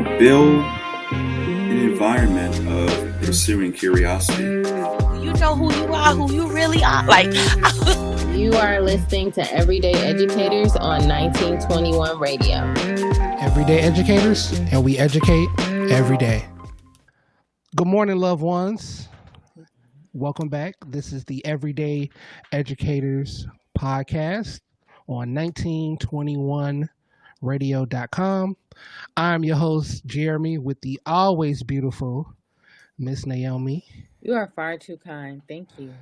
build an environment of pursuing curiosity. You know who you are, who you really are. Like, you are listening to Everyday Educators on 1921 Radio. Everyday Educators, and we educate every day. Good morning, loved ones. Welcome back. This is the Everyday Educators podcast on 1921radio.com. I'm your host, Jeremy, with the always beautiful Miss Naomi. You are far too kind. Thank you.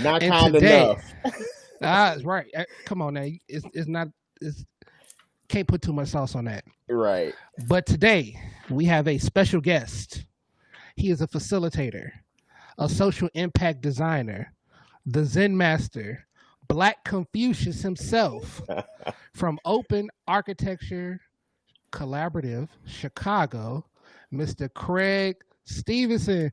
Not kind enough. Right. Come on now. It's not. Can't put too much sauce on that. Right. But today we have a special guest. He is a facilitator, a social impact designer, the Zen master, Black Confucius himself, from Open Architecture Collaborative, Chicago, Mr. Craig Stevenson.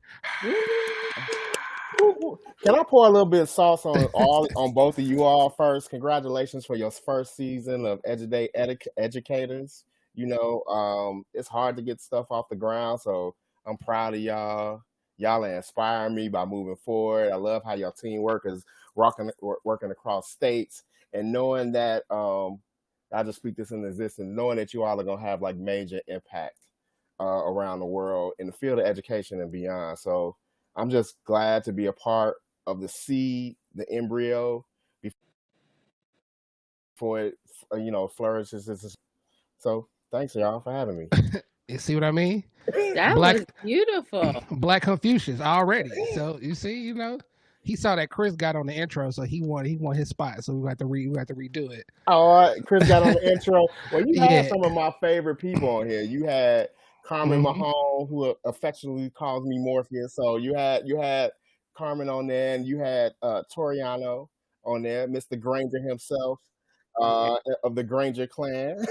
Can I pour a little bit of sauce on both of you all first? Congratulations for your first season of Everyday Educators. You know, it's hard to get stuff off the ground, so I'm proud of y'all. Y'all inspire me by moving forward. I love how your teamwork is working across states, and knowing that I just speak this in existence, knowing that you all are gonna have like major impact around the world in the field of education and beyond. So I'm just glad to be a part of the seed, the embryo, before it, flourishes. So thanks y'all for having me. You see what I mean? That was beautiful. Black Confucius already. So you see, he saw that Chris got on the intro, so he won his spot. So we have to redo it. All right, Chris got on the intro. Well, you had some of my favorite people on here. You had Carmen Mahone, who affectionately calls me Morpheus. So you had Carmen on there, and you had Toriano on there, Mr. Granger himself, of the Granger clan,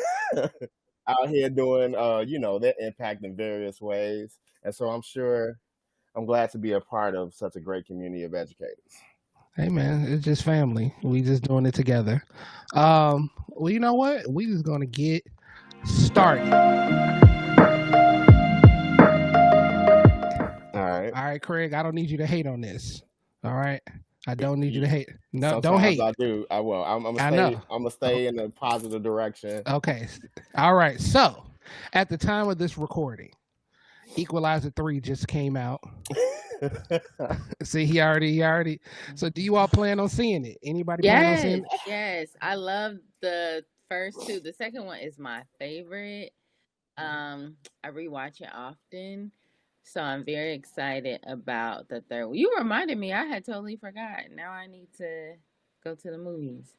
out here doing their impact in various ways. And so I'm glad to be a part of such a great community of educators. Hey man, it's just family. We just doing it together. Well, you know what? We just gonna get started. All right, Craig. I don't need you to hate on this. All right, I don't need you to hate. No, sometimes don't hate. I do. I will. I'm gonna stay in the positive direction. Okay. All right. So, at the time of this recording, Equalizer 3 just came out. See, he already. So, do you all plan on seeing it? Anybody plan on seeing it? Yes. I love the first two. The second one is my favorite. I rewatch it often. So I'm very excited about the third one. You reminded me. I had totally forgot. Now I need to go to the movies.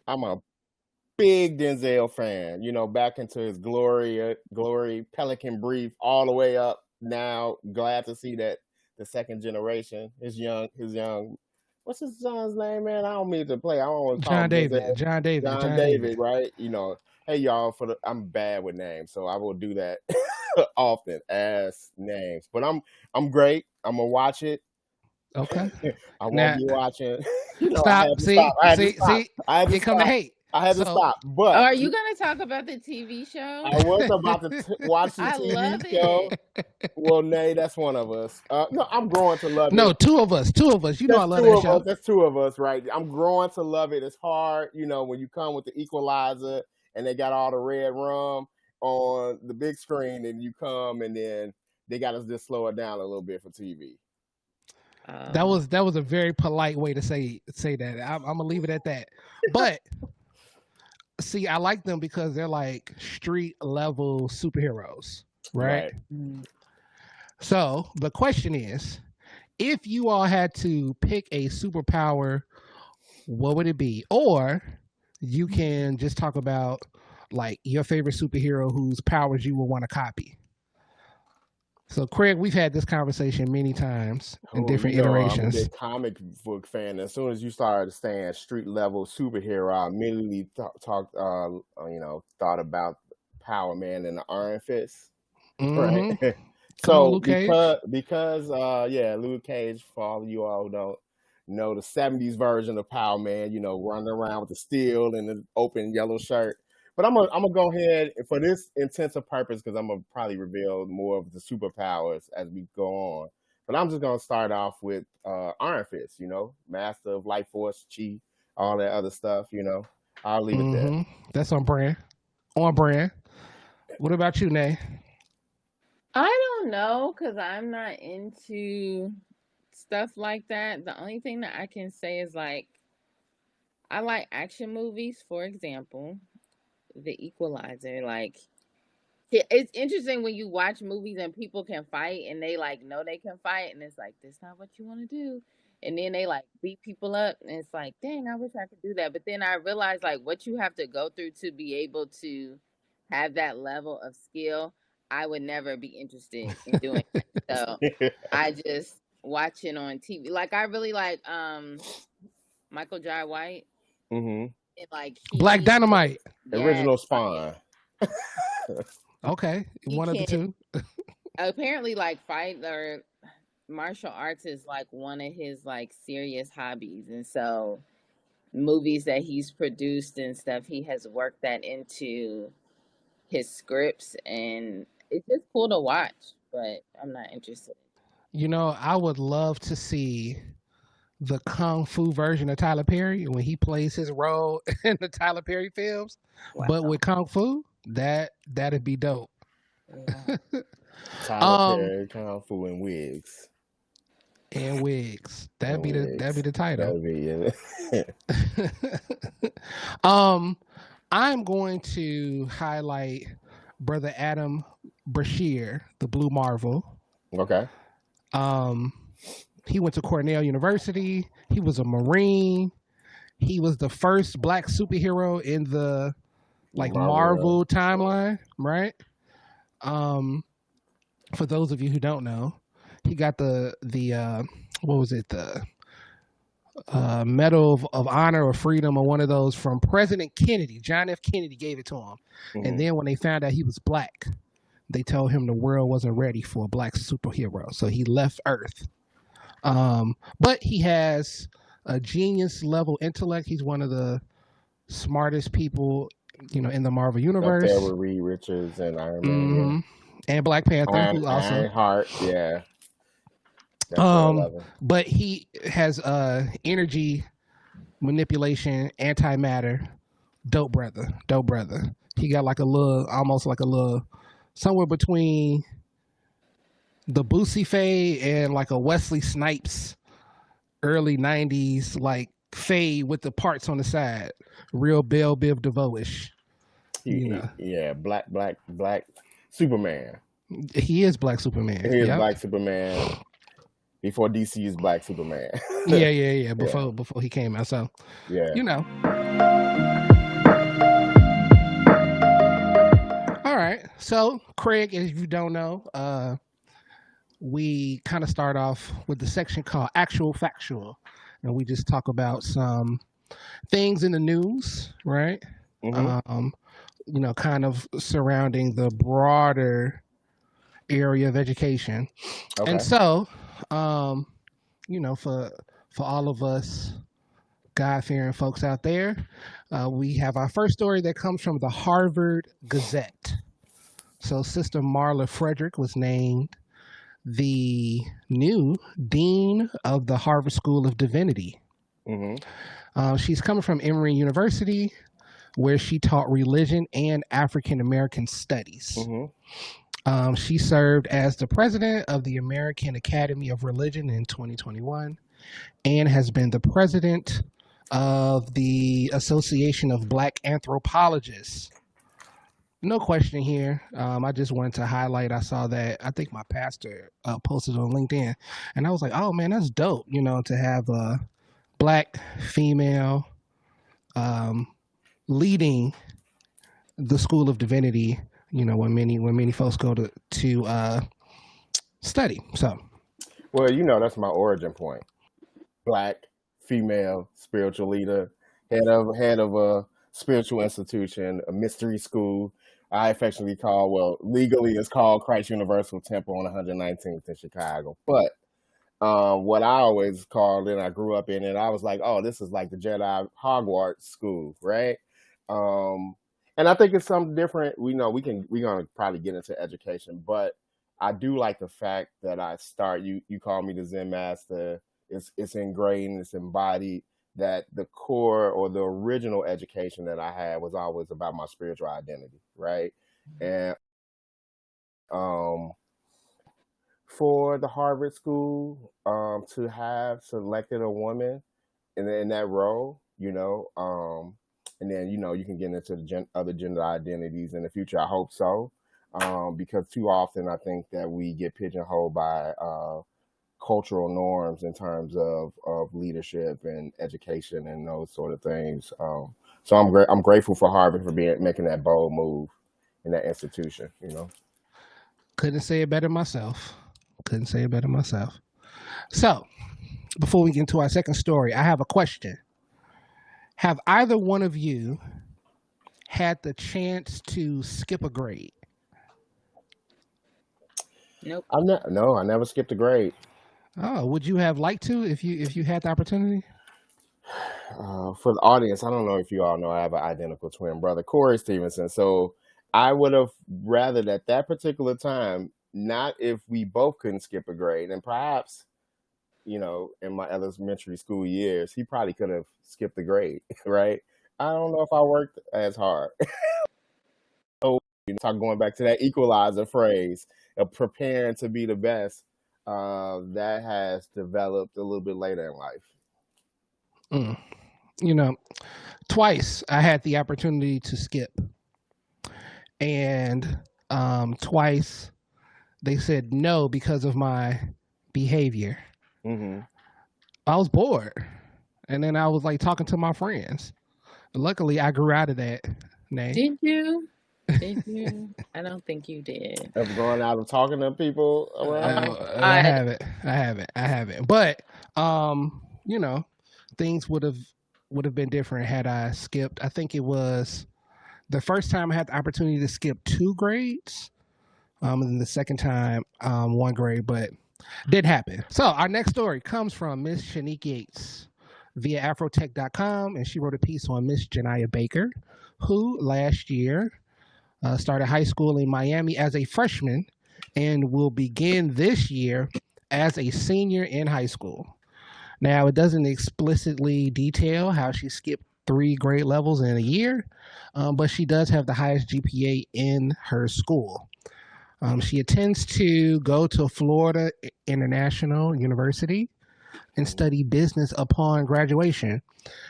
I'm a big Denzel fan. Back into his glory, Pelican Brief, all the way up. Now, glad to see that the second generation, his young. What's his son's name, man? I don't mean to play. I don't want to call John him David. John David, right? Hey y'all, I'm bad with names, so I will do that often as names. But I'm great. I'm gonna watch it. Okay. I won't be watching. Stop. See, I had to come to hate. I had to stop. But are you gonna talk about the TV show? I was about to watch the TV show. Well, Nay, that's one of us. No, I'm growing to love it. No, two of us. You know I love that show. That's two of us, right? I'm growing to love it. It's hard, when you come with the Equalizer and they got all the red rum on the big screen, and you come and then they got to just slow it down a little bit for TV. That was a very polite way to say that. I'm gonna leave it at that. But see, I like them because they're like street level superheroes, right? So the question is, if you all had to pick a superpower, what would it be? Or you can just talk about like your favorite superhero whose powers you would want to copy. So, Craig, we've had this conversation many times in different iterations. I'm a big comic book fan. As soon as you started saying street level superhero, I immediately thought about Power Man and the Iron Fist. Mm-hmm. Right. So because Luke Cage, for all of you all who don't know, the 70s version of Power Man, running around with the steel and the open yellow shirt. But I'm gonna go ahead for this intensive purpose because I'm gonna probably reveal more of the superpowers as we go on. But I'm just gonna start off with Iron Fist. Master of Light Force, Chi, all that other stuff. I'll leave it there. That's on brand. On brand. What about you, Nay? I don't know because I'm not into stuff like that. The only thing that I can say is like I like action movies, for example, The Equalizer. Like it's interesting when you watch movies and people can fight and they like know they can fight and it's like that's not what you want to do. And then they like beat people up and it's like, dang, I wish I could do that. But then I realized like what you have to go through to be able to have that level of skill. I would never be interested in doing that. So I just watch it on TV. Like I really like Michael Jai White. hmm And like Black Dynamite. Original Spawn. Okay, one of the two. Apparently, like fight or martial arts is like one of his like serious hobbies, and so movies that he's produced and stuff, he has worked that into his scripts, and it's just cool to watch. But I'm not interested. I would love to see the Kung Fu version of Tyler Perry when he plays his role in the Tyler Perry films, but with Kung Fu, that'd be dope. Yeah. Tyler Perry, Kung Fu and wigs. And wigs. That'd be the title. That'd be it. I'm going to highlight Brother Adam Brashear, the Blue Marvel. Okay. He went to Cornell University. He was a Marine. He was the first Black superhero in the Marvel timeline, right? For those of you who don't know, he got the what was it, the Medal of Honor or Freedom or one of those from President Kennedy. John F. Kennedy gave it to him. And then when they found out he was Black, they told him the world wasn't ready for a Black superhero. So he left Earth. But he has a genius level intellect. He's one of the smartest people, in the Marvel universe. Up there with Reed Richards and Iron Man. And Black Panther, who also Ironheart, yeah. But he has energy manipulation, antimatter, dope brother. He got almost like a little somewhere between the Boosie fade and like a Wesley Snipes early 90s like fade with the parts on the side. Real Belle Biv DeVoe-ish. Yeah, black Superman. He is Black Superman. He is Black Superman before DC is Black Superman. Yeah. Before he came out. So yeah. All right. So Craig, if you don't know, we kind of start off with the section called Actual Factual. And we just talk about some things in the news, right? Kind of surrounding the broader area of education. Okay. And so, for all of us God-fearing folks out there, we have our first story that comes from the Harvard Gazette. So Sister Marla Frederick was named the new dean of the Harvard School of Divinity. She's coming from Emory University, where she taught religion and African American studies. She served as the president of the American Academy of Religion in 2021 and has been the president of the Association of Black Anthropologists. No question here. I just wanted to highlight, I saw that, I think my pastor posted on LinkedIn, and I was like, oh man, that's dope, to have a Black female leading the School of Divinity, when many folks go to study. So, well, that's my origin point. Black female spiritual leader, head of a spiritual institution, a mystery school. I affectionately legally it's called Christ Universal Temple on 119th in Chicago. But what I always called it, I grew up in it, I was like, oh, this is like the Jedi Hogwarts school, right? And I think it's something different. We know we're gonna probably get into education, but I do like the fact that I start. You call me the Zen master. It's ingrained. It's embodied. That the core or the original education that I had was always about my spiritual identity, right? And um, for the Harvard School to have selected a woman in that role, and then you can get into the other gender identities in the future. I hope so, because too often I think that we get pigeonholed by cultural norms in terms of leadership and education and those sort of things. So I'm grateful for Harvard for making that bold move in that institution. Couldn't say it better myself. Couldn't say it better myself. So, before we get into our second story, I have a question. Have either one of you had the chance to skip a grade? Nope. No, I never skipped a grade. Oh, would you have liked to if you had the opportunity? For the audience, I don't know if you all know I have an identical twin brother, Corey Stevenson. So I would have rather at that particular time, not if we both couldn't skip a grade, and perhaps, in my elementary school years, he probably could have skipped the grade, right? I don't know if I worked as hard. So, talk going back to that equalizer phrase of preparing to be the best, that has developed a little bit later in life. Twice I had the opportunity to skip, and twice they said no because of my behavior. Mm-hmm. I was bored, and then I was like talking to my friends. Luckily, I grew out of that. Nay. Did you? Did you? I don't think you did. Of going out and talking to people around. I haven't. But things would have been different had I skipped. I think it was the first time I had the opportunity to skip 2 grades, and then the second time 1 grade, but did happen. So our next story comes from Miss Shanique Yates via Afrotech.com, and she wrote a piece on Miss Janiyah Baker, who last year started high school in Miami as a freshman and will begin this year as a senior in high school. Now, it doesn't explicitly detail how she skipped 3 grade levels in a year, but she does have the highest GPA in her school. She intends to go to Florida International University and study business upon graduation.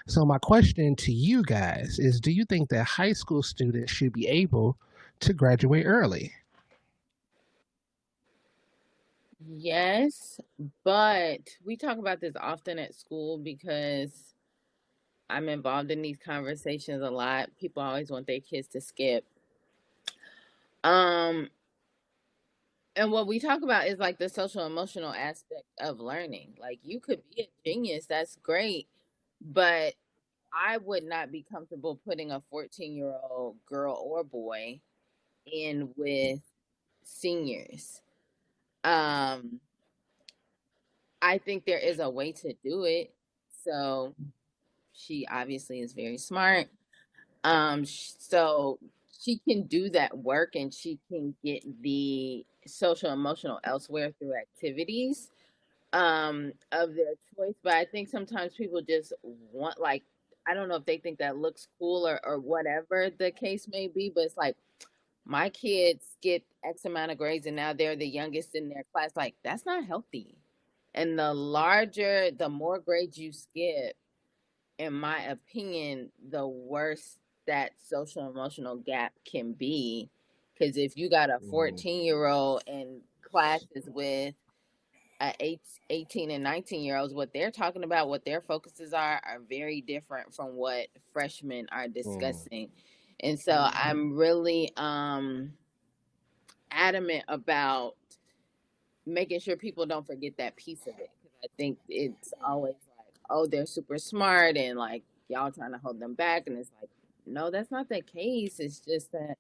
So my question to you guys is, do you think that high school students should be able to graduate early? Yes, but we talk about this often at school because I'm involved in these conversations a lot. People always want their kids to skip. And what we talk about is like the social emotional aspect of learning. Like you could be a genius, that's great, but I would not be comfortable putting a 14-year-old girl or boy in with seniors. Um, I think there is a way to do it. So she obviously is very smart. So she can do that work and she can get the social emotional elsewhere through activities of their choice. But I think sometimes people just want, like, I don't know if they think that looks cool or whatever the case may be, but it's like my kids get X amount of grades and now they're the youngest in their class. Like, that's not healthy. And the more grades you skip, in my opinion, the worse that social emotional gap can be. Because if you got a 14-year-old in classes with 18 and 19-year-olds, what they're talking about, what their focuses are very different from what freshmen are discussing. And so I'm really adamant about making sure people don't forget that piece of it. Because I think it's always like, oh, they're super smart and like y'all trying to hold them back. And it's like, no, that's not the case. It's just that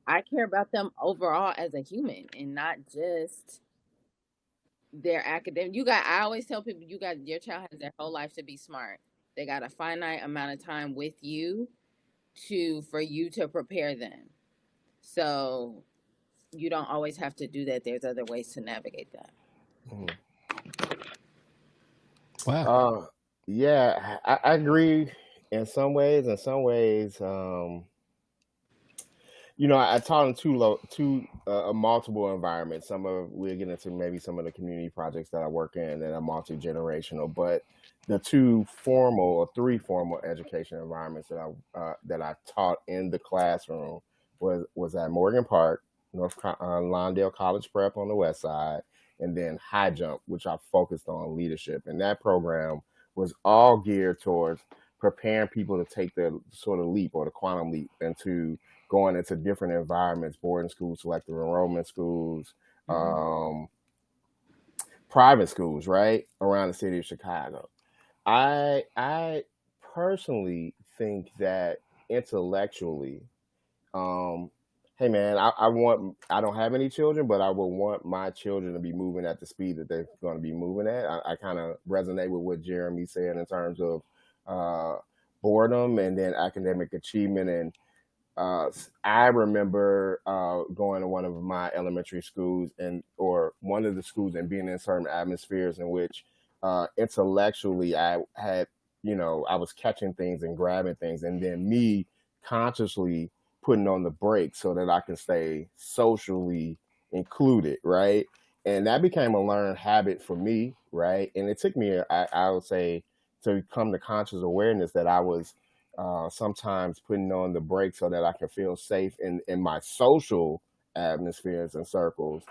I care about them overall as a human and not just their academic. I always tell people, your child has their whole life to be smart. They got a finite amount of time with you. for you to prepare them. So you don't always have to do that. There's other ways to navigate that. Wow. Yeah, I agree in some ways. In some ways, I taught in two multiple environments. We'll get into maybe some of the community projects that I work in that are multi-generational, but the two formal or three formal education environments that I taught in the classroom was at Morgan Park, Lawndale College Prep on the west side, and then High Jump, which I focused on leadership. And that program was all geared towards preparing people to take the sort of leap or the quantum leap into going into different environments, boarding schools, selective enrollment schools, private schools, right, around the city of Chicago. I personally think that intellectually, hey man, I don't have any children, but I would want my children to be moving at the speed that they're going to be moving at. I kind of resonate with what Jeremy said in terms of boredom and then academic achievement. And I remember going to one of my elementary schools or one of the schools and being in certain atmospheres in which intellectually I had, I was catching things and grabbing things, and then me consciously putting on the brakes so that I can stay socially included, right? And that became a learned habit for me, right? And it took me, I would say, to come to conscious awareness that I was sometimes putting on the brakes so that I can feel safe in my social atmospheres and circles.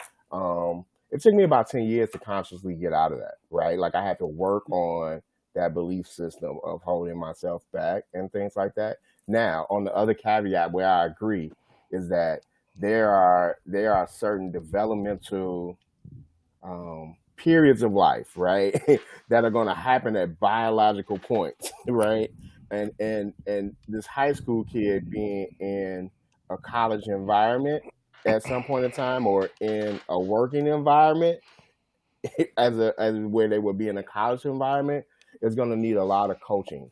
It took me about 10 years to consciously get out of that, right? Like I had to work on that belief system of holding myself back and things like that. Now, on the other caveat where I agree is that there are certain developmental periods of life, right, that are going to happen at biological points, right? And this high school kid being in a college environment at some point in time, or in a working environment, as where they would be in a college environment, is going to need a lot of coaching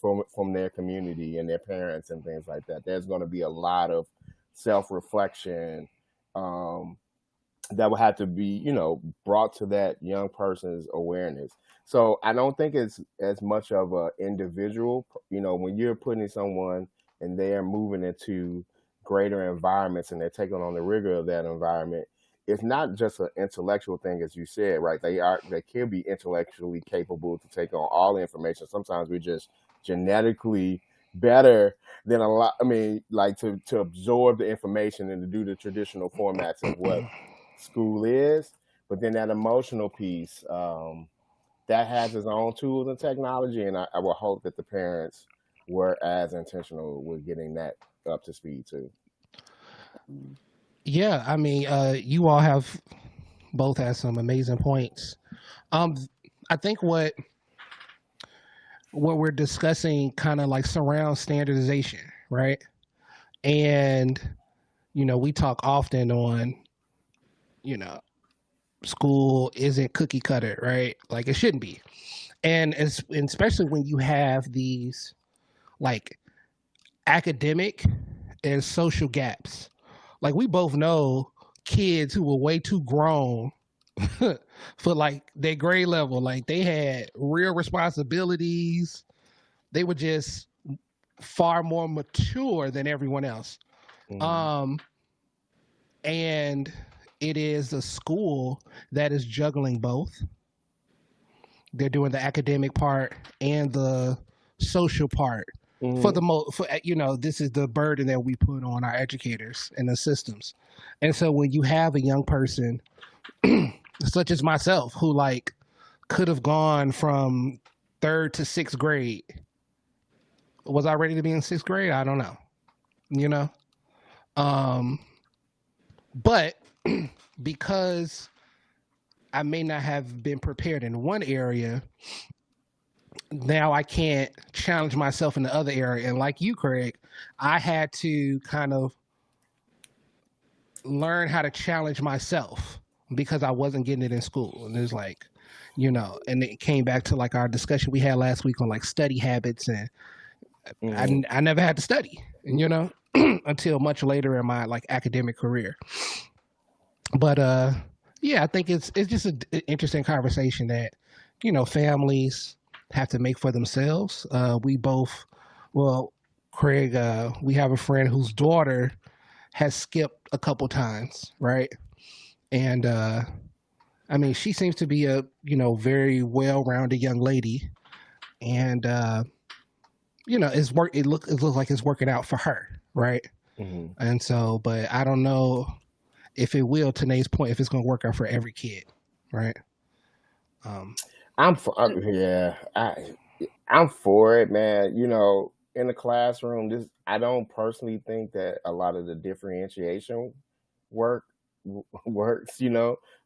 from their community and their parents and things like that. There's going to be a lot of self-reflection that will have to be, brought to that young person's awareness. So I don't think it's as much of an individual, when you're putting someone and they are moving into greater environments and they're taking on the rigor of that environment, it's not just an intellectual thing, as you said, right? They can be intellectually capable to take on all the information. Sometimes we're just genetically better than a lot. I mean, like to absorb the information and to do the traditional formats of what school is. But then that emotional piece, that has its own tools and technology. And I will hope that the parents were as intentional with getting that up to speed too. Yeah, I mean, you all have both had some amazing points. I think what we're discussing kind of like surrounds standardization, right? And we talk often on, school isn't cookie cutter, right? Like it shouldn't be, and especially when you have these like academic and social gaps. Like we both know kids who were way too grown for like their grade level. Like they had real responsibilities. They were just far more mature than everyone else. Mm-hmm. And it is a school that is juggling both. They're doing the academic part and the social part. Mm-hmm. This is the burden that we put on our educators and the systems. And so when you have a young person such as myself who like could have gone from 3rd to 6th grade, was I ready to be in 6th grade? I don't know, but because I may not have been prepared in one area, now I can't challenge myself in the other area. And like you, Craig, I had to kind of learn how to challenge myself because I wasn't getting it in school. And there's like, and it came back to like our discussion we had last week on like study habits. And I never had to study. you know, until much later in my like academic career. But yeah, I think it's just an interesting conversation that families have to make for themselves. We both, well, Craig, we have a friend whose daughter has skipped a couple times, right? And I mean, she seems to be a very well-rounded young lady, and it looks like it's working out for her, right? Hmm. And so, but I don't know if it will, to Nate's point, if it's going to work out for every kid, right? Um, I'm for yeah, I'm for it, man. In the classroom, I don't personally think that a lot of the differentiation work works.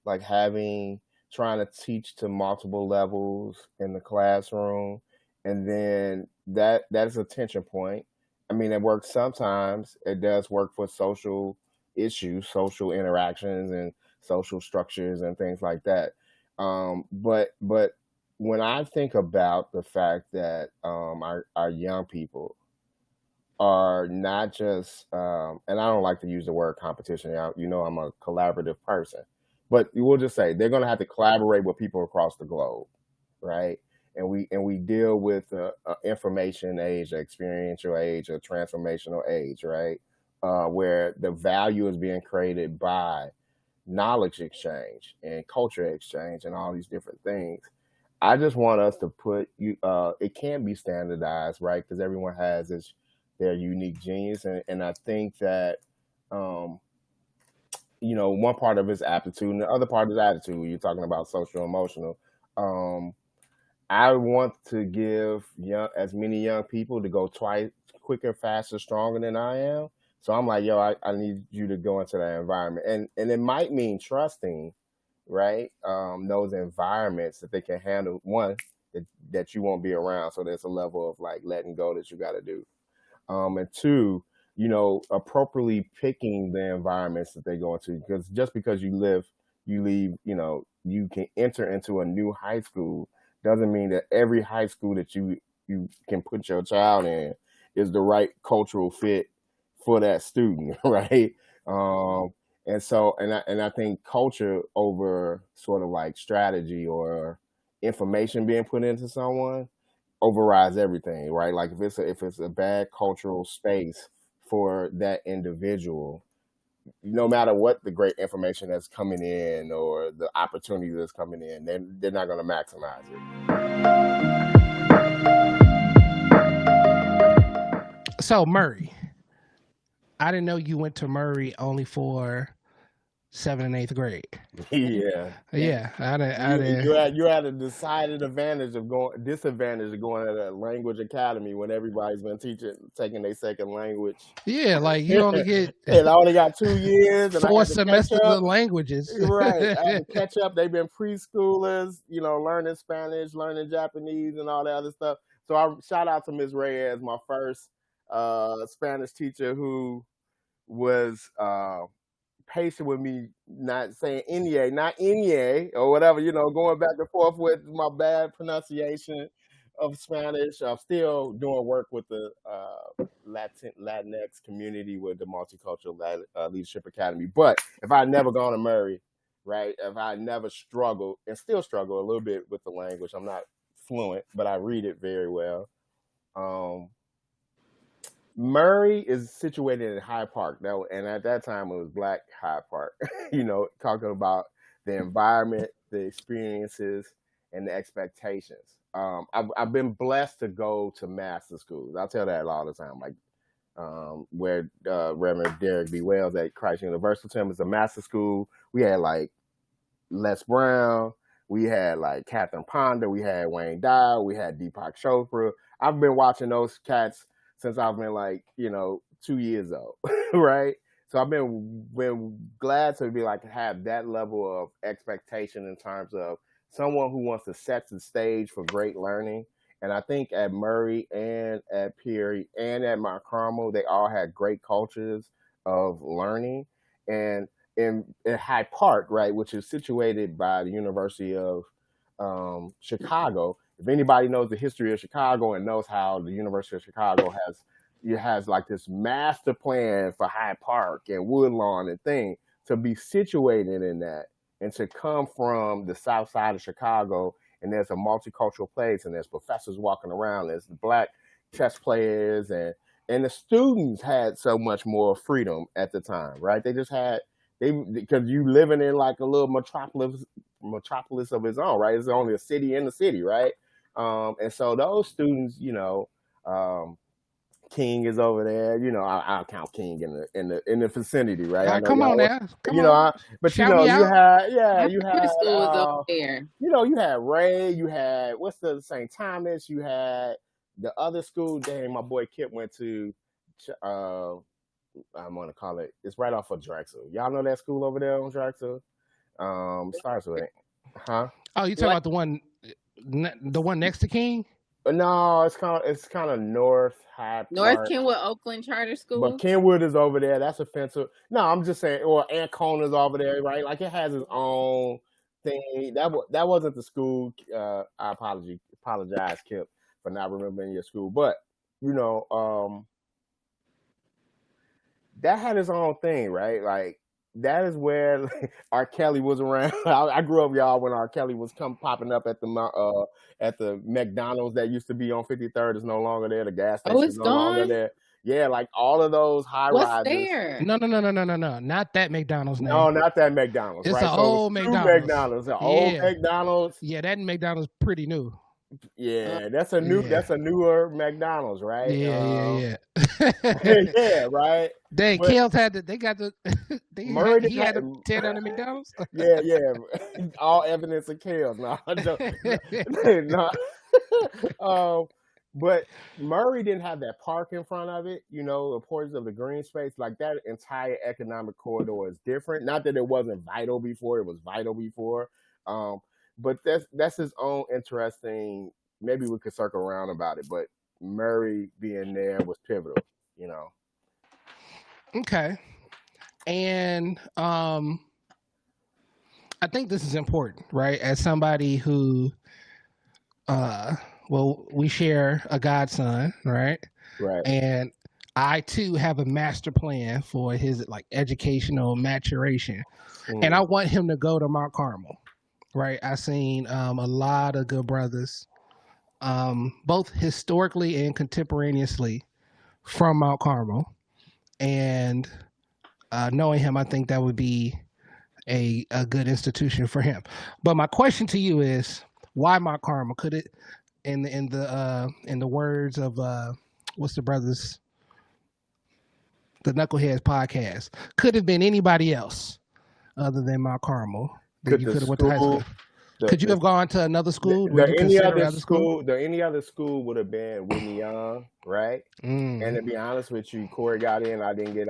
Like trying to teach to multiple levels in the classroom, and then that's a tension point. I mean, it works sometimes. It does work for social issues, social interactions, and social structures and things like that. But when I think about the fact that our young people are not just, and I don't like to use the word competition. I'm a collaborative person, but we'll just say they're going to have to collaborate with people across the globe, right? And we deal with a information age, an experiential age, a transformational age, right? Where the value is being created by knowledge exchange and culture exchange and all these different things. I just want us to put you. It can be standardized, right? Because everyone has their unique genius, and I think that um, one part of it's aptitude, and the other part is attitude. You're talking about social emotional. Um, I want to give as many young people to go twice quicker, faster, stronger than I am. So I'm like, yo, I need you to go into that environment, and it might mean trusting, right? Those environments that they can handle. One, that you won't be around, so there's a level of like letting go that you got to do. And two, appropriately picking the environments that they go into, because just because you leave, you can enter into a new high school doesn't mean that every high school that you can put your child in is the right cultural fit for that student, right? Um, and I think culture over sort of like strategy or information being put into someone overrides everything, right? Like if it's a bad cultural space for that individual, no matter what the great information that's coming in or the opportunity that's coming in, they're not going to maximize so Murray, I didn't know you went to Murray only for 7th and 8th grade. it. Yeah, I You had a decided disadvantage of going to a language academy when everybody's been taking their second language. Yeah, like you only get And I only got 2 years, and I 4 had to catch semesters up. of languages. Right, I had to catch up. They've been preschoolers, learning Spanish, learning Japanese, and all that other stuff. So I shout out to Ms. Reyes, my first Spanish teacher, who was patient with me, not saying Inye, not Inye, or whatever, going back and forth with my bad pronunciation of Spanish. I'm still doing work with the Latinx community with the Multicultural Leadership Academy. But if I had never gone to Murray, right, if I had never struggled, and still struggle a little bit with the language, I'm not fluent, but I read it very well. Murray is situated in Hyde Park, though, and at that time it was Black Hyde Park. Talking about the environment, the experiences, and the expectations. I've been blessed to go to master schools. I tell that all the time, like where Reverend Derek B. Wells at Christ University is a master school. We had like Les Brown, we had like Catherine Ponder, we had Wayne Dyer, we had Deepak Chopra. I've been watching those cats since I've been like, 2 years old, right? So I've been glad to be like have that level of expectation in terms of someone who wants to set the stage for great learning. And I think at Murray and at Peary and at Mount Carmel, they all had great cultures of learning. And in Hyde Park, right, which is situated by the University of Chicago. If anybody knows the history of Chicago and knows how the University of Chicago has it has like this master plan for Hyde Park and Woodlawn and thing to be situated in that, and to come from the South Side of Chicago, and there's a multicultural place, and there's professors walking around, there's black chess players, and the students had so much more freedom at the time, right? They just had because you living in like a little metropolis of its own, right? It's only a city in the city, right? And so those students, King is over there. I'll count King in the vicinity, right? I know come on now, come on. But Shout me you out. had, High school was over there. you had Ray, you had what's the St. Thomas, you had the other school. Dang, my boy Kip went to. I'm gonna call it. It's right off of Drexel. Y'all know that school over there on Drexel? Starts with it, huh? Oh, you talking about the one next to King? No, it's kind of North Hyde North Park. Kenwood Oakland Charter School. But Kenwood is over there. That's offensive. No, I'm just saying. Or Ancona's over there, right? Like it has its own thing. That wasn't the school. I apologize, Kip, for not remembering your school. But that had its own thing, right? Like that is where R. Kelly was around. I grew up, y'all, when R. Kelly was popping up at the McDonald's that used to be on 53rd. Is no longer there. The gas station is no longer there. Yeah, like all of those high rises. What's there? No, not that McDonald's. No, not that McDonald's. It's right? an old McDonald's. Old McDonald's. Yeah, that McDonald's pretty new. Yeah, that's a newer McDonald's, right? Yeah. Yeah, right. Dang, Kels had to he had to tear down the McDonald's. Yeah. All evidence of Kels. No. But Murray didn't have that park in front of it, the portions of the green space. Like that entire economic corridor is different. Not that it wasn't vital before, it was vital before. But that's his own interesting. Maybe we could circle around about it, but Murray being there was pivotal, Okay, and I think this is important, right? As somebody who, we share a godson, right? Right. And I too have a master plan for his educational maturation, and I want him to go to Mount Carmel. Right, I've seen a lot of good brothers, both historically and contemporaneously, from Mount Carmel, and knowing him, I think that would be a good institution for him. But my question to you is, why Mount Carmel? Could it, in the words of what's the brothers, the Knuckleheads podcast, could have been anybody else other than Mount Carmel? Could you have went to high school? Could you have gone to another school? Any other school would have been Whitney Young, right? And to be honest with you, Corey got in. I did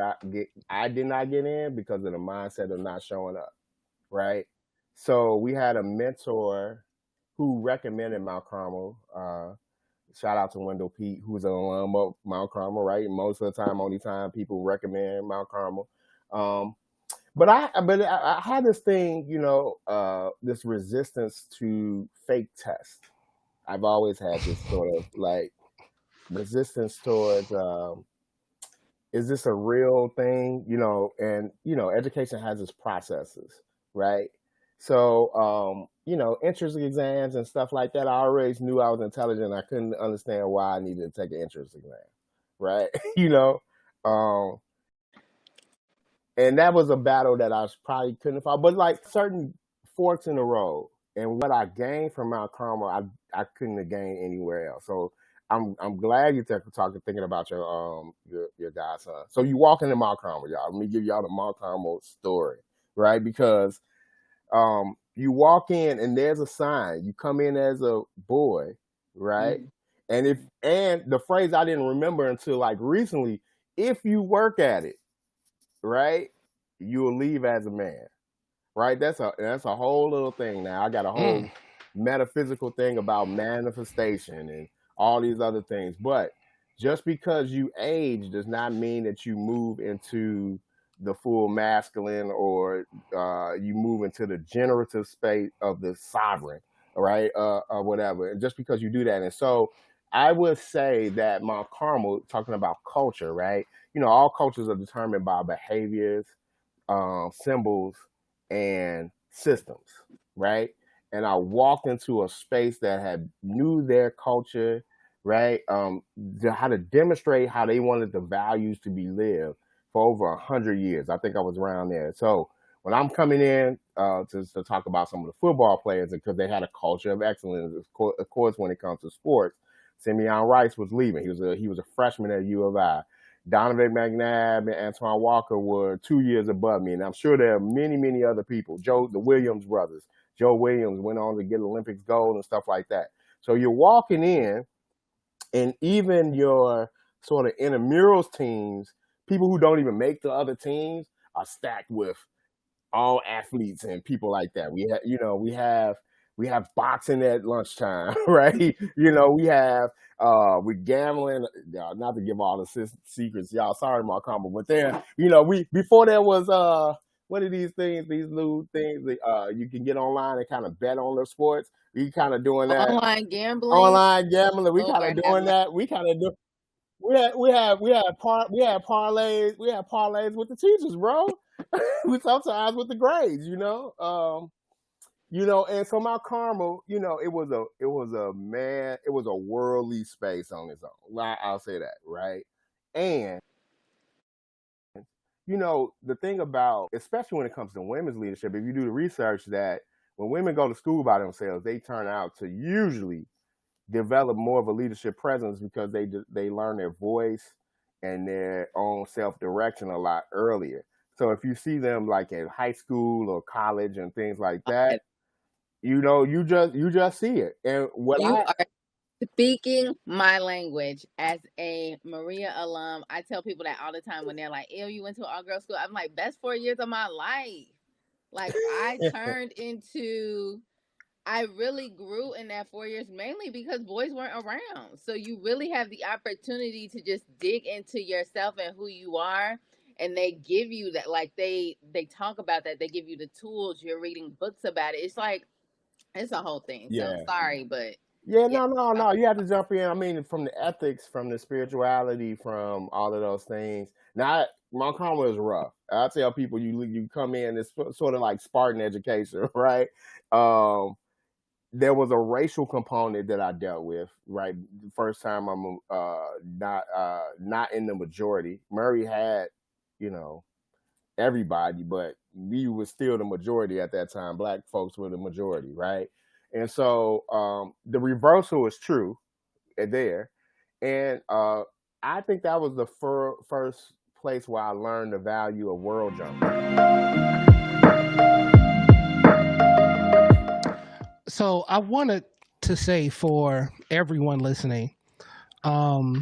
not get in because of the mindset of not showing up, right? So we had a mentor who recommended Mount Carmel. Shout out to Wendell Pete, who's an alum of Mount Carmel, right? Most of the time, only time people recommend Mount Carmel. But I had this thing, this resistance to fake tests. I've always had this sort of resistance towards, is this a real thing? And education has its processes, right? So, entrance exams and stuff like that, I always knew I was intelligent. I couldn't understand why I needed to take an entrance exam, right? And that was a battle that I probably couldn't fight. But certain forks in the road, and what I gained from Mount Carmel, I couldn't have gained anywhere else. So I'm glad you're thinking about your godson. So you walk into Mount Carmel, y'all. Let me give y'all the Mount Carmel story, right? Because you walk in and there's a sign. You come in as a boy, right? Mm-hmm. And the phrase I didn't remember until recently, if you work at it, right, you will leave as a man, right? That's a whole little thing. Now I got a whole metaphysical thing about manifestation and all these other things. But just because you age does not mean that you move into the full masculine or you move into the generative space of the sovereign, right? Or whatever. And just because you do that, and so I would say that Mount Carmel, talking about culture, right? All cultures are determined by behaviors, symbols, and systems, right? And I walked into a space that had knew their culture, right? How to demonstrate how they wanted the values to be lived for over 100 years. I think I was around there. So when I'm coming in to talk about some of the football players, because they had a culture of excellence, of course, when it comes to sports, Simeon Rice was leaving. He was a freshman at U of I. Donovan McNabb and Antoine Walker were 2 years above me, and I'm sure there are many, many other people. The Williams brothers. Joe Williams went on to get Olympics gold and stuff like that. So you're walking in, and even your sort of intramurals teams, people who don't even make the other teams, are stacked with all athletes and people like that. We have boxing at lunchtime, right? We have we're gambling. Not to give all the secrets, y'all. Sorry, my comment, but then we before there was what are these things? These new things that you can get online and kind of bet on the sports. We kind of doing that Online gambling. online gambling. We kind Lord of have doing that. We kind of do. We had parlays with the teachers, bro. We sometimes with the grades, and so Mount Carmel, it was a worldly space on its own. I'll say that, right? And the thing about, especially when it comes to women's leadership, if you do the research, that when women go to school by themselves, they turn out to usually develop more of a leadership presence because they learn their voice and their own self-direction a lot earlier. So if you see them like in high school or college and things like that, you just see it. And are speaking my language as a Maria alum. I tell people that all the time when they're like, "Ew, you went to an all-girl school." I'm like, best 4 years of my life. Like I really grew in that 4 years, mainly because boys weren't around. So you really have the opportunity to just dig into yourself and who you are. And they give you that, like they talk about that. They give you the tools. You're reading books about it. It's like, it's a whole thing. Yeah. So sorry, but yeah, no. You have to jump in. I mean, from the ethics, from the spirituality, from all of those things. Now, Mount Carmel is rough. I tell people, you come in, it's sort of like Spartan education, right? There was a racial component that I dealt with, right? The first time I'm not in the majority. Murray had, everybody, but we was still the majority at that time. Black folks were the majority, right? And so the reversal is true there. And I think that was the first place where I learned the value of world jumping. So I wanted to say for everyone listening, I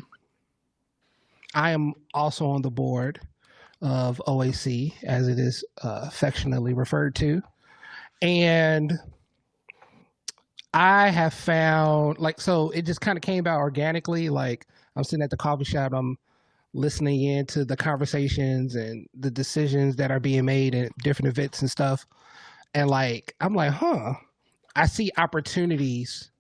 am also on the board of OAC, as it is affectionately referred to. And I have found, so it just kind of came about organically. Like, I'm sitting at the coffee shop, I'm listening in to the conversations and the decisions that are being made at different events and stuff. And I'm like, I see opportunities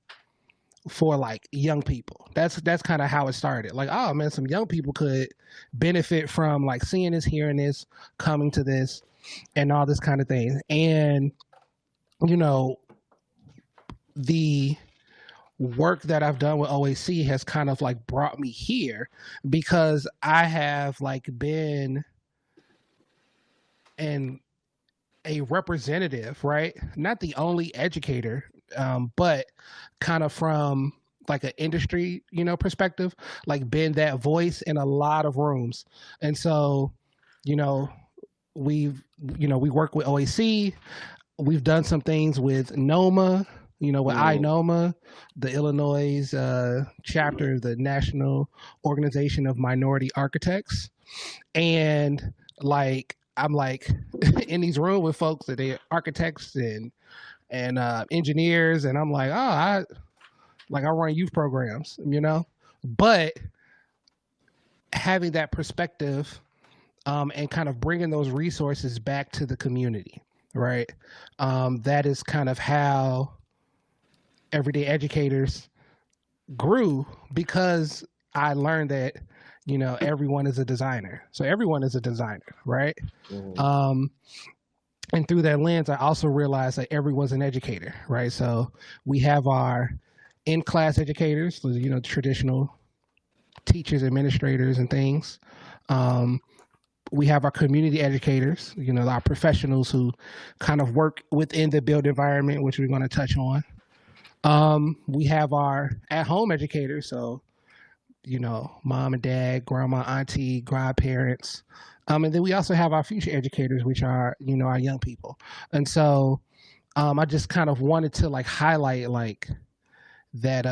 for young people. That's kind of how it started. Like, oh man, some young people could benefit from seeing this, hearing this, coming to this, and all this kind of thing. And the work that I've done with OAC has kind of brought me here, because I have been a representative, right? Not the only educator, but kind of from an industry, perspective, been that voice in a lot of rooms. And so, we work with OAC. We've done some things with NOMA, with INOMA, the Illinois chapter of the National Organization of Minority Architects. And I'm in these rooms with folks that they're architects and engineers, and I'm like, I run youth programs, but having that perspective and kind of bringing those resources back to the community, right? That is kind of how everyday educators grew because I learned that, everyone is a designer. So everyone is a designer, right? Mhm. And through that lens, I also realized that everyone's an educator, right? So we have our in-class educators, traditional teachers, administrators, and things. We have our community educators, our professionals who kind of work within the built environment, which we're going to touch on. We have our at-home educators, so mom and dad, grandma, auntie, grandparents. And then we also have our future educators, which are, our young people. And so I just kind of wanted to like highlight like that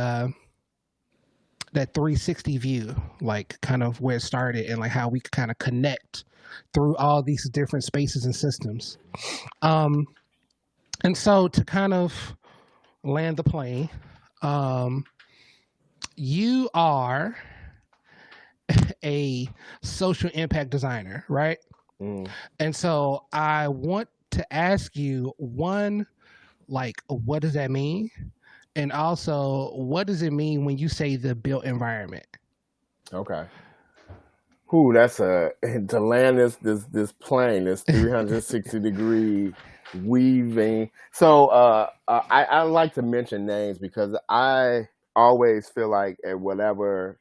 360 view, like kind of where it started and like how we kind of connect through all these different spaces and systems. Um, and so to kind of land the plane, um, you are a social impact designer, right? Mm. And so I want to ask you one, like, what does that mean? And also, what does it mean when you say the built environment? Okay. Who that's to land this plane, this 360-degree weaving. So I like to mention names because I always feel like at whatever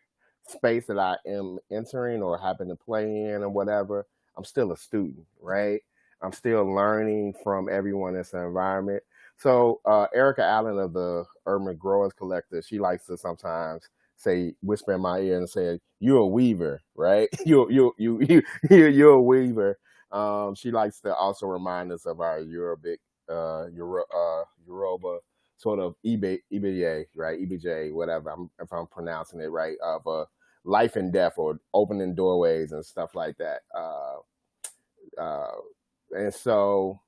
space that I am entering or happen to play in or whatever, I'm still a student, right? I'm still learning from everyone in this environment. So Erica Allen of the Urban Growers Collective, she likes to sometimes say, whisper in my ear and say, "You're a weaver, right? You're a weaver." She likes to also remind us of our Yoruba sort of EBA, right? EBJ, whatever. If I'm pronouncing it right, of life and death or opening doorways and stuff like that. And so,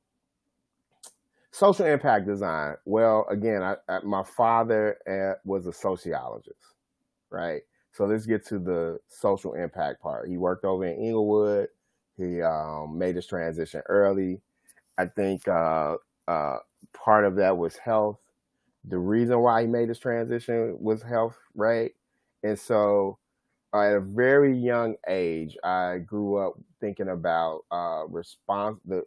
social impact design. Well, again, my father was a sociologist, right? So let's get to the social impact part. He worked over in Inglewood. He made his transition early. I think part of that was health. The reason why he made his transition was health, right? And so at a very young age, I grew up thinking about the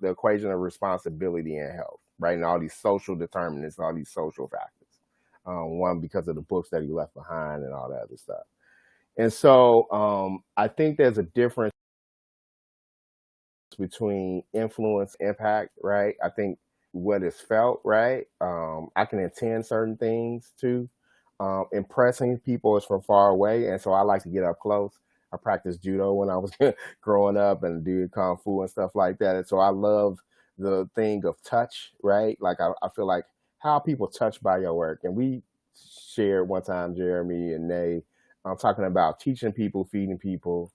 equation of responsibility and health, right? And all these social determinants, all these social factors. One, because of the books that he left behind and all that other stuff. And so I think there's a difference between influence and impact, right? I think what is felt, right? I can intend certain things too. Impressing people is from far away, and so I like to get up close. I practiced judo when I was growing up and did kung fu and stuff like that. And so I love the thing of touch, right? Like I feel like how people touched by your work. And we shared one time, Jeremy and Nay, talking about teaching people, feeding people,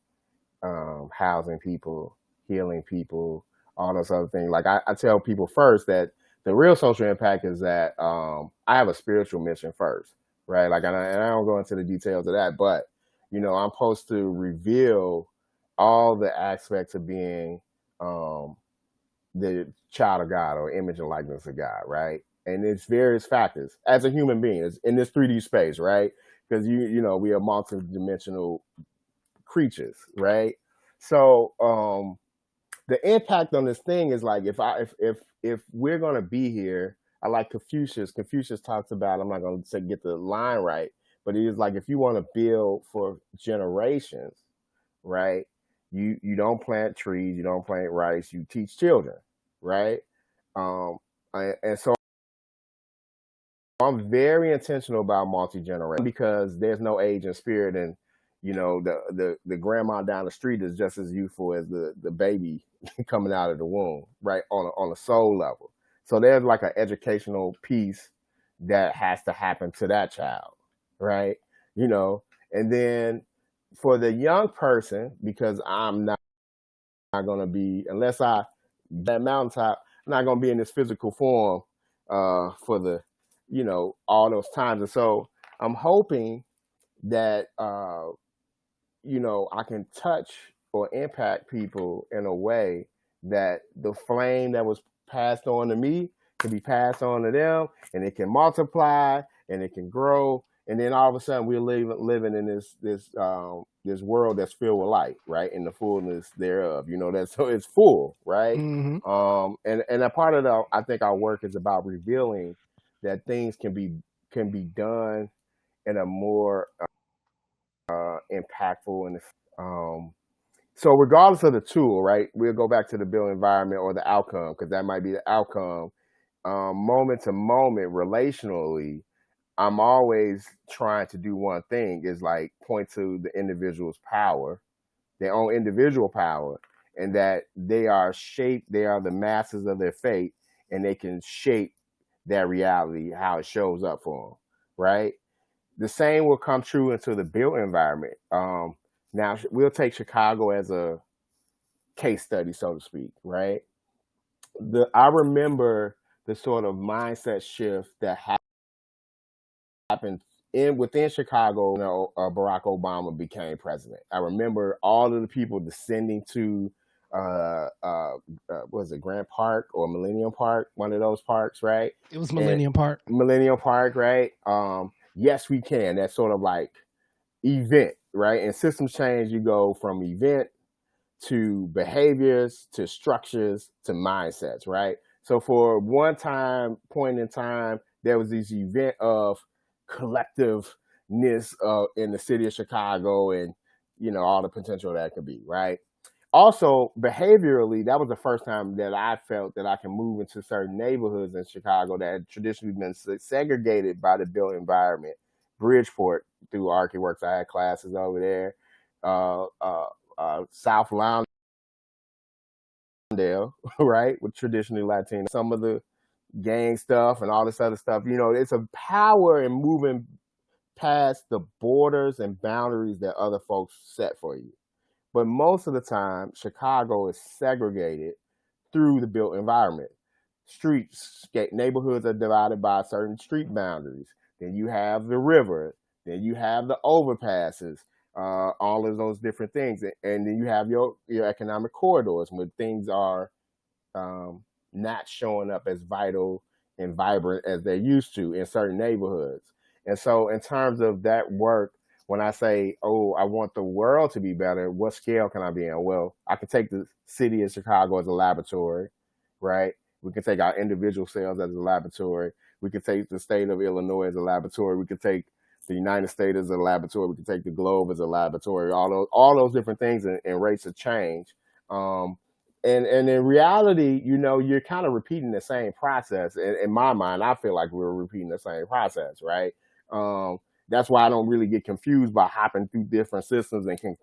housing people, healing people, all those other things. Like I tell people first that the real social impact is that I have a spiritual mission first, right? Like, and I don't go into the details of that, but I'm supposed to reveal all the aspects of being the child of God or image and likeness of God, right? And it's various factors as a human being it's in this 3D space, right? Because we are multidimensional creatures, right? So the impact on this thing is like if we're gonna be here, I like Confucius. Confucius talks about, I'm not gonna say get the line right, but it is like if you want to build for generations, right? You don't plant trees, you don't plant rice, you teach children, right? And so I'm very intentional about multi-generation because there's no age and spirit, and the grandma down the street is just as youthful as the baby coming out of the womb, right? On a soul level. So there's like an educational piece that has to happen to that child, right? And then for the young person, because I'm not going to be, unless I that mountaintop, I'm not going to be in this physical form for the all those times. And so I'm hoping that I can touch or impact people in a way that the flame that was passed on to me can be passed on to them, and it can multiply and it can grow And then all of a sudden we're living in this world that's filled with light, right? In the fullness thereof. That's so it's full, right? Mm-hmm. And a part of I think our work is about revealing that things can be done in a more impactful and so regardless of the tool, right? We'll go back to the built environment or the outcome, because that might be the outcome. Moment to moment, relationally, I'm always trying to do one thing, is like point to the individual's power, their own individual power, and that they are the masters of their fate, and they can shape that reality, how it shows up for them, right? The same will come true into the built environment. Now we'll take Chicago as a case study, so to speak, right? I remember the sort of mindset shift that happened within Chicago. Barack Obama became president. I remember all of the people descending to was it Grant Park or Millennium Park, one of those parks, right? It was Millennium Park. Millennium Park, right? Yes, we can. That sort of like event, right? And systems change, you go from event to behaviors to structures to mindsets, right? So for one point in time, there was this event of collectiveness in the city of Chicago, and all the potential that could be, right? Also, behaviorally, that was the first time that I felt that I can move into certain neighborhoods in Chicago that had traditionally been segregated by the built environment. Bridgeport, through ArchiWorks, I had classes over there. South Lawndale, right, with traditionally Latino. Some of the gang stuff and all this other stuff. It's a power in moving past the borders and boundaries that other folks set for you. But most of the time, Chicago is segregated through the built environment. Neighborhoods are divided by certain street boundaries. Then you have the river. Then you have the overpasses. All of those different things. And then you have your economic corridors where things are not showing up as vital and vibrant as they used to in certain neighborhoods. And so in terms of that work, when I say, I want the world to be better, what scale can I be in? Well, I can take the city of Chicago as a laboratory, right? We can take our individual selves as a laboratory. We can take the state of Illinois as a laboratory. We can take the United States as a laboratory. We can take the globe as a laboratory. All those different things and rates of change. And in reality, you're kind of repeating the same process. In my mind, I feel like we're repeating the same process, right? That's why I don't really get confused by hopping through different systems and can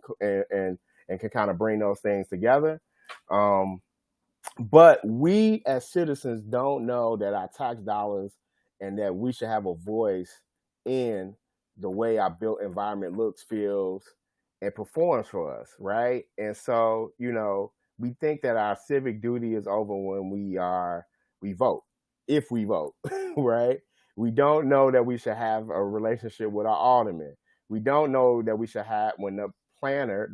kind of bring those things together. But we as citizens don't know that our tax dollars and that we should have a voice in the way our built environment looks, feels, and performs for us, right? And so, we think that our civic duty is over when we vote, if we vote, right? We don't know that we should have a relationship with our alderman. We don't know that we should have, when the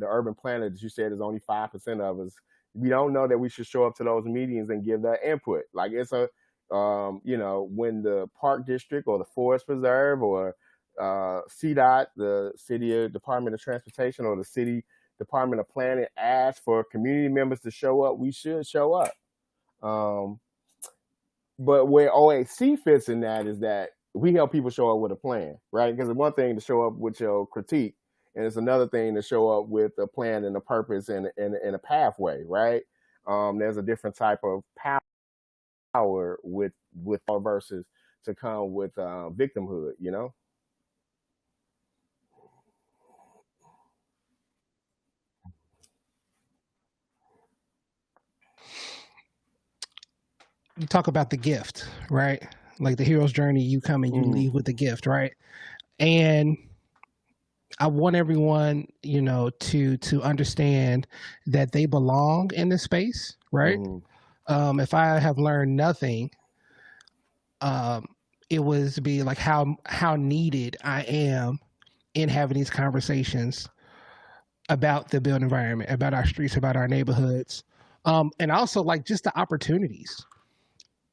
urban planner that you said is only 5% of us, we don't know that we should show up to those meetings and give that input. Like it's when the park district or the forest preserve or CDOT, the City Department of Transportation, or the City Department of Planning asks for community members to show up, we should show up. But where OAC fits in that is that we help people show up with a plan, right? Because it's one thing to show up with your critique, and it's another thing to show up with a plan and a purpose and a pathway, right? There's a different type of power with versus to come with victimhood, You talk about the gift, right? Like the hero's journey, you come and you leave with the gift, right? And I want everyone, to understand that they belong in this space, right? If I have learned nothing, it was to be like how needed I am in having these conversations about the built environment, about our streets, about our neighborhoods, and also like just the opportunities.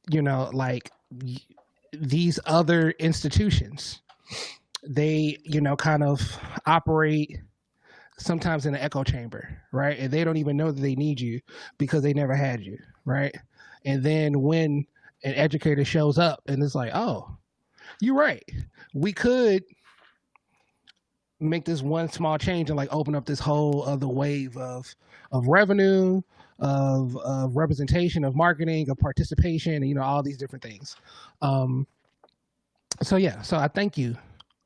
Like these other institutions they, kind of operate sometimes in an echo chamber, right? And they don't even know that they need you because they never had you, right? And then when an educator shows up and it's like, oh, you're right. We could make this one small change and like open up this whole other wave of revenue, of representation, of marketing, of participation, and all these different things. So yeah, so I thank you,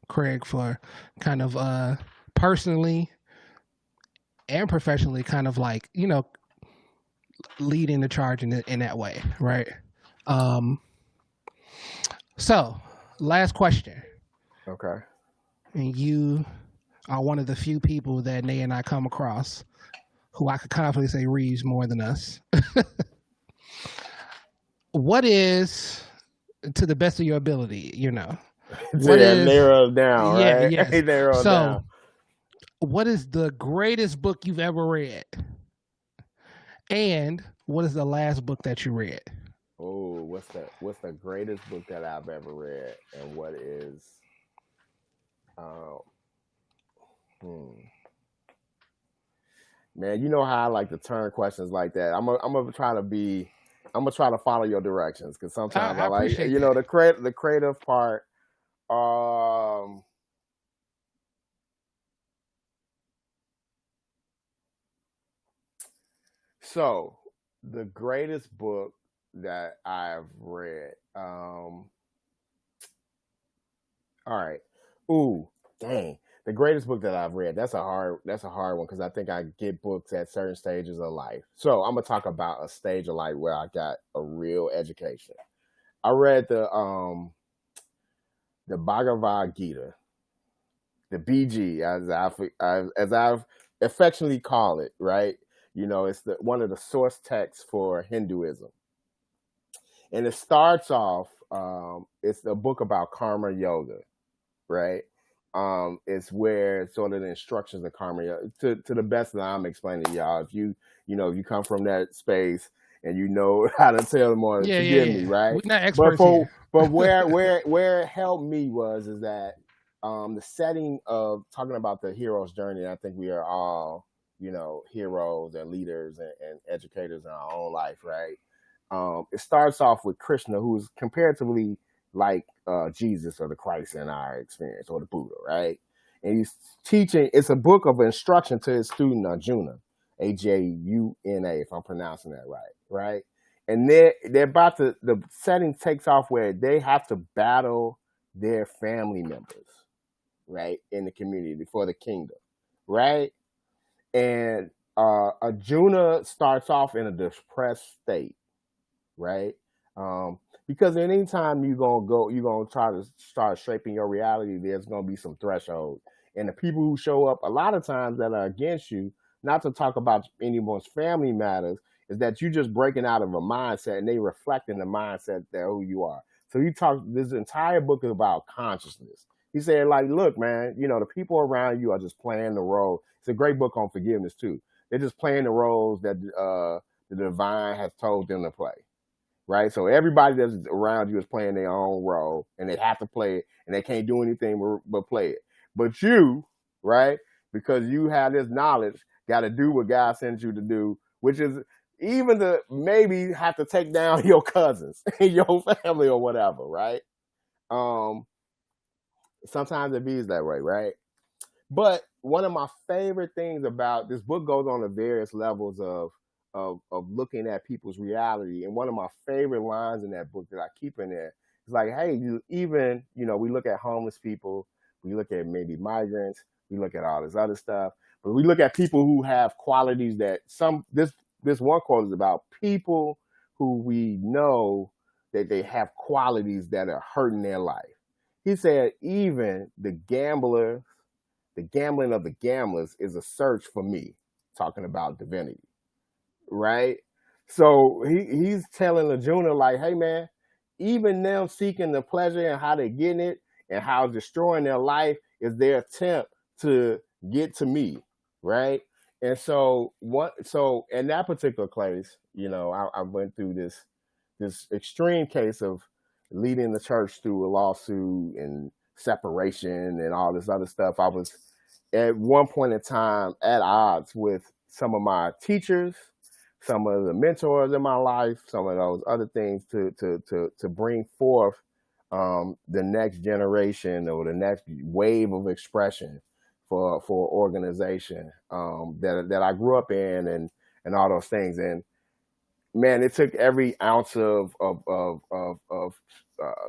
Craig, for kind of personally and professionally kind of like leading the charge in that way, right? So last question. Okay. And you are one of the few people that Nay and I come across who I could confidently say reads more than us. What is, to the best of your ability, what is narrow down, yeah, right? yes. Narrow So, down. what is the greatest book you've ever read? And what is the last book that you read? Oh, what's the greatest book that I've ever read, and what is man, you know how I like to turn questions like that. I'm gonna try to follow your directions, because sometimes I like, appreciate the creative part. So the greatest book that I've read. All right. Ooh, dang. The greatest book that I've read. That's a hard one, because I think I get books at certain stages of life. So I'm gonna talk about a stage of life where I got a real education. I read the Bhagavad Gita, the BG, as I've affectionately call it, right? It's one of the source texts for Hinduism. And it starts off, it's a book about karma yoga, right? It's where sort of the instructions of karma, to the best that I'm explaining to y'all. If you come from that space and you know how to tell them more, forgive me, right? We're not experts here. But where it helped me is that the setting of talking about the hero's journey. I think we are all, heroes and leaders and educators in our own life, right? It starts off with Krishna, who's comparatively like Jesus or the Christ in our experience, or the Buddha, right? And he's teaching. It's a book of instruction to his student Arjuna, Ajuna, if I'm pronouncing that right? And they're about to. The setting takes off where they have to battle their family members, right, in the community for the kingdom, right? And Arjuna starts off in a depressed state, right? Because anytime you're gonna try to start shaping your reality, there's gonna be some threshold. And the people who show up a lot of times that are against you, not to talk about anyone's family matters, is that you're just breaking out of a mindset, and they reflect in the mindset that who you are. So this entire book is about consciousness. He said, like, look, man, the people around you are just playing the role. It's a great book on forgiveness too. They're just playing the roles that the divine has told them to play. Right? So everybody that's around you is playing their own role, and they have to play it, and they can't do anything but play it. But you, right, because you have this knowledge, got to do what God sends you to do, which is even to maybe have to take down your cousins and your family or whatever, right? Sometimes it be that way, right? But one of my favorite things about this book goes on to various levels of looking at people's reality. And one of my favorite lines in that book that I keep in there is like, hey, we look at homeless people, we look at maybe migrants, we look at all this other stuff, but we look at people who have qualities that this one quote is about people who we know that they have qualities that are hurting their life. He said, even the gambling of the gamblers is a search for me, talking about divinity. Right? So he's telling Arjuna, like, hey man, even them seeking the pleasure and how they're getting it and how it's destroying their life is their attempt to get to me, right? And so in that particular case, I went through this extreme case of leading the church through a lawsuit and separation and all this other stuff. I was at one point in time at odds with some of my teachers, some of the mentors in my life, some of those other things to bring forth the next generation or the next wave of expression for organization that I grew up in and all those things. And man, it took every ounce of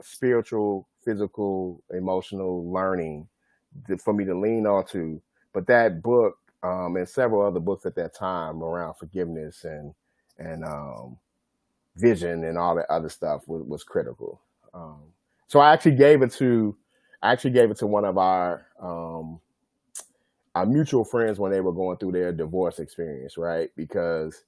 spiritual, physical, emotional learning for me to lean onto. But that book and several other books at that time around forgiveness and vision and all that other stuff was critical. So I actually gave it to one of our mutual friends when they were going through their divorce experience, right? Because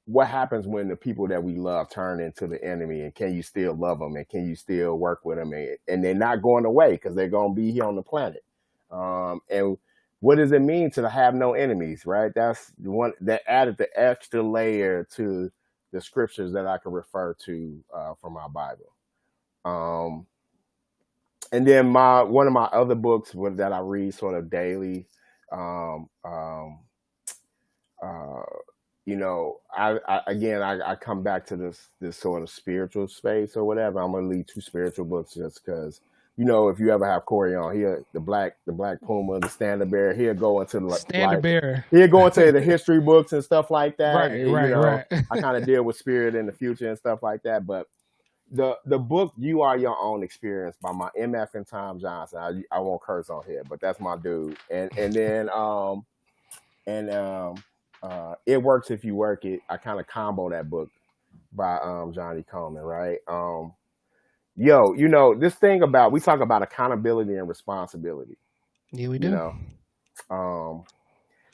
what happens when the people that we love turn into the enemy, and can you still love them, and can you still work with them, and they're not going away because they're going to be here on the planet. And what does it mean to have no enemies, right? That's the one that added the extra layer to the scriptures that I can refer to from my Bible. And then one of my other books that I read sort of daily, I come back to this sort of spiritual space or whatever. I'm gonna lead 2 spiritual books just because, if you ever have Corey on here, the black Puma, the Standard Bearer, he'll go into he'll go into the history books and stuff like that. Right, and, right. I kind of deal with spirit in the future and stuff like that. But the book "You Are Your Own Experience" by my MF and Tom Johnson. I won't curse on here, but that's my dude. And then It Works If You Work It. I kind of combo that book by Johnny Coleman, right? This thing we talk about accountability and responsibility. Yeah, we do.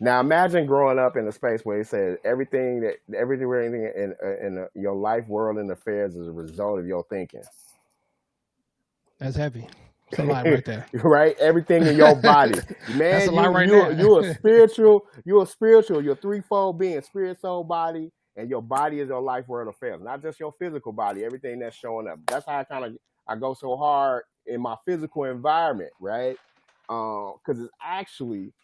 Now imagine growing up in a space where it says everything in your life, world, and affairs is a result of your thinking. That's heavy. It's a lot right there. Right? Everything in your body. Man, that's a lot right there. You're spiritual, you're threefold being, spirit, soul, body, and your body is your life, world, affairs. Not just your physical body, everything that's showing up. That's how I go so hard in my physical environment, right? Because it's actually,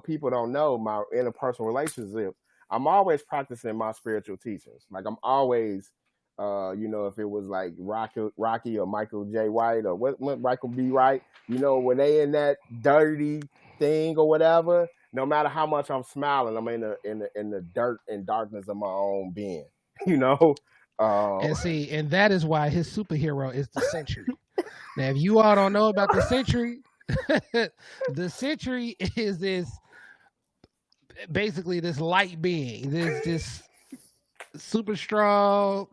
people don't know my interpersonal relationship. I'm always practicing my spiritual teachings. Like I'm always if it was like Rocky or Michael J. White or what Michael B. Wright, when they in that dirty thing or whatever, no matter how much I'm smiling, I'm in the dirt and darkness of my own being, And that is why his superhero is the Century. Now, if you all don't know about the Century, the Century is this light being, this super strong,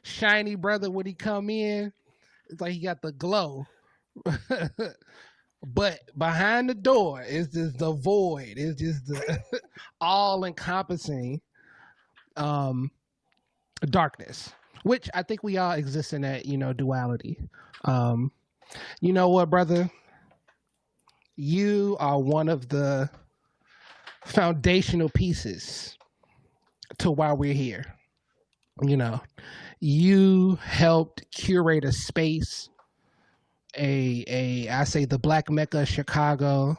shiny brother. When he come in, it's like he got the glow. But behind the door is just the void. It's just the all-encompassing darkness, which I think we all exist in that, duality. You know what, brother? You are one of the foundational pieces to why we're here. You helped curate a space, I say the Black Mecca of Chicago,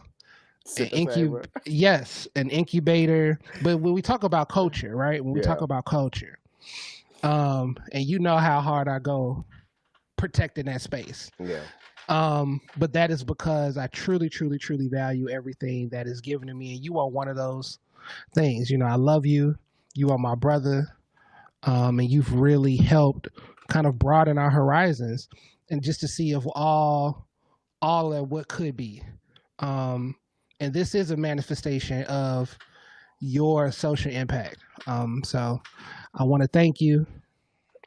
an incubator. But when we talk about culture, right? When we talk about culture, and you know how hard I go protecting that space. Yeah. But that is because I truly, truly, truly value everything that is given to me, and you are one of those things. I love you. You are my brother, and you've really helped kind of broaden our horizons, and just to see of all of what could be. And this is a manifestation of your social impact. So I want to thank you.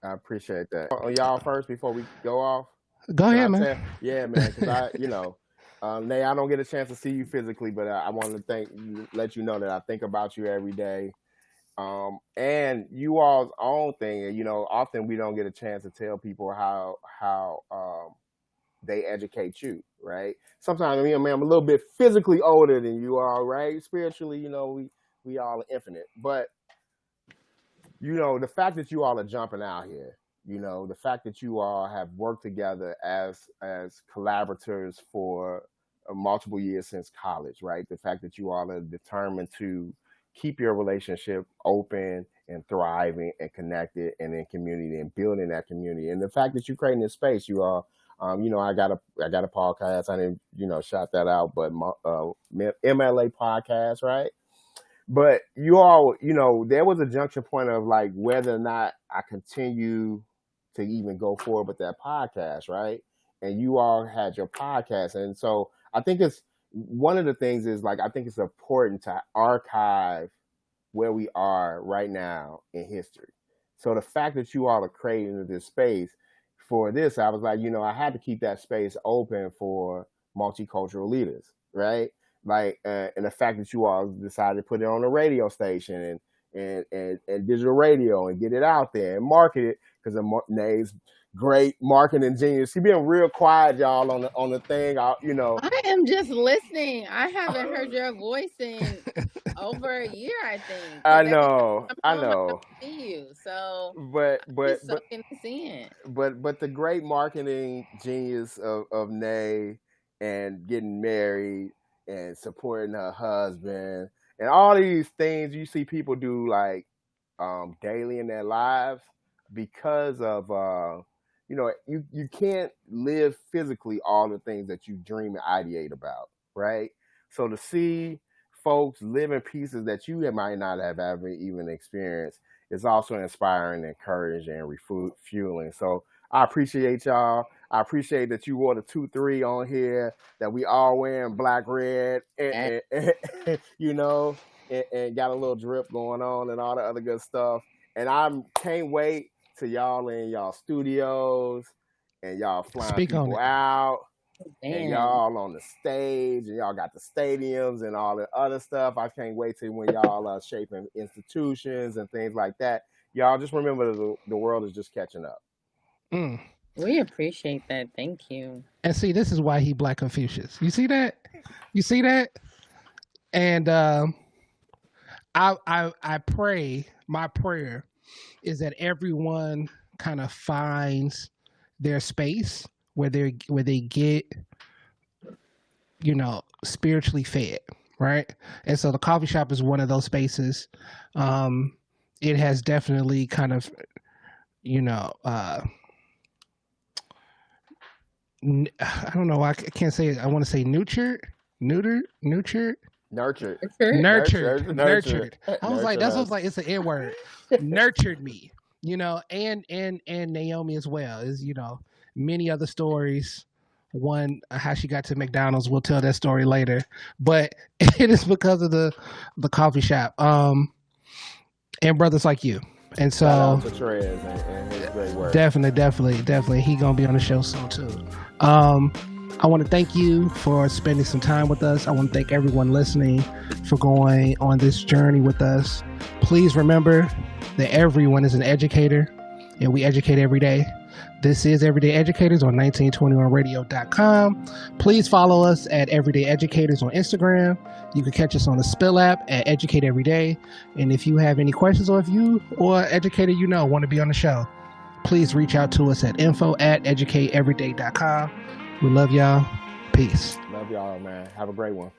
I appreciate that. On y'all first before we go off. Go ahead, man. Yeah, man. Because Nay, I don't get a chance to see you physically, but I want to let you know that I think about you every day. And you all's own thing, and often we don't get a chance to tell people how they educate you, right? Sometimes I'm a little bit physically older than you are, right? Spiritually, we all are infinite, but the fact that you all are jumping out here, You know, the fact that you all have worked together as collaborators for multiple years since college, right? The fact that you all are determined to keep your relationship open and thriving and connected and in community and building that community, and the fact that you're creating this space, you all. You know, I got a podcast. I didn't, shout that out, but MLA podcast, right? But you all, there was a junction point of like whether or not I continue to even go forward with that podcast, right? And you all had your podcast. And so I think it's one of the things is like, I think it's important to archive where we are right now in history. So the fact that you all are creating this space for this, I was like, I had to keep that space open for multicultural leaders, right? Like, and the fact that you all decided to put it on a radio station and digital radio and get it out there and market it, because of Nate's great marketing genius. He been real quiet, y'all, on the thing. I am just listening. I haven't heard your voice in over a year, I think. I know. See you, so but the great marketing genius of Nate and getting married and supporting her husband and all these things you see people do like daily in their lives because of you can't live physically all the things that you dream and ideate about, right? So to see folks live in pieces that you might not have ever even experienced is also inspiring, encouraging, and refueling. So I appreciate y'all. I appreciate that you wore the 2-3 on here, that we all wearing black, red, and got a little drip going on and all the other good stuff. And I can't wait till y'all in y'all studios and y'all flying people out. And y'all on the stage and y'all got the stadiums and all the other stuff. I can't wait till when y'all are shaping institutions and things like that. Y'all just remember the world is just catching up. We appreciate that. Thank you. And see, this is why he Black Confucius. You see that? And I pray, my prayer is that everyone kind of finds their space where they get, spiritually fed, right? And so the coffee shop is one of those spaces. It has definitely kind of, I don't know. I can't say it. I want to say nurtured. I was like, it's an N word. Nurtured me, and Naomi as well. Is many other stories. One, how she got to McDonald's. We'll tell that story later. But it is because of the coffee shop. And brothers like you. And so shout out to Trez and his great work. Definitely. He gonna be on the show soon too. I want to thank you for spending some time with us. I want to thank everyone listening for going on this journey with us. Please remember that everyone is an educator and we educate every day. This is Everyday Educators on 1921radio.com. Please follow us at Everyday Educators on Instagram. You can catch us on the Spill app at Educate Everyday. And if you have any questions or if you or educator want to be on the show, please reach out to us at info@educateeveryday.com. We love y'all. Peace. Love y'all, man. Have a great one.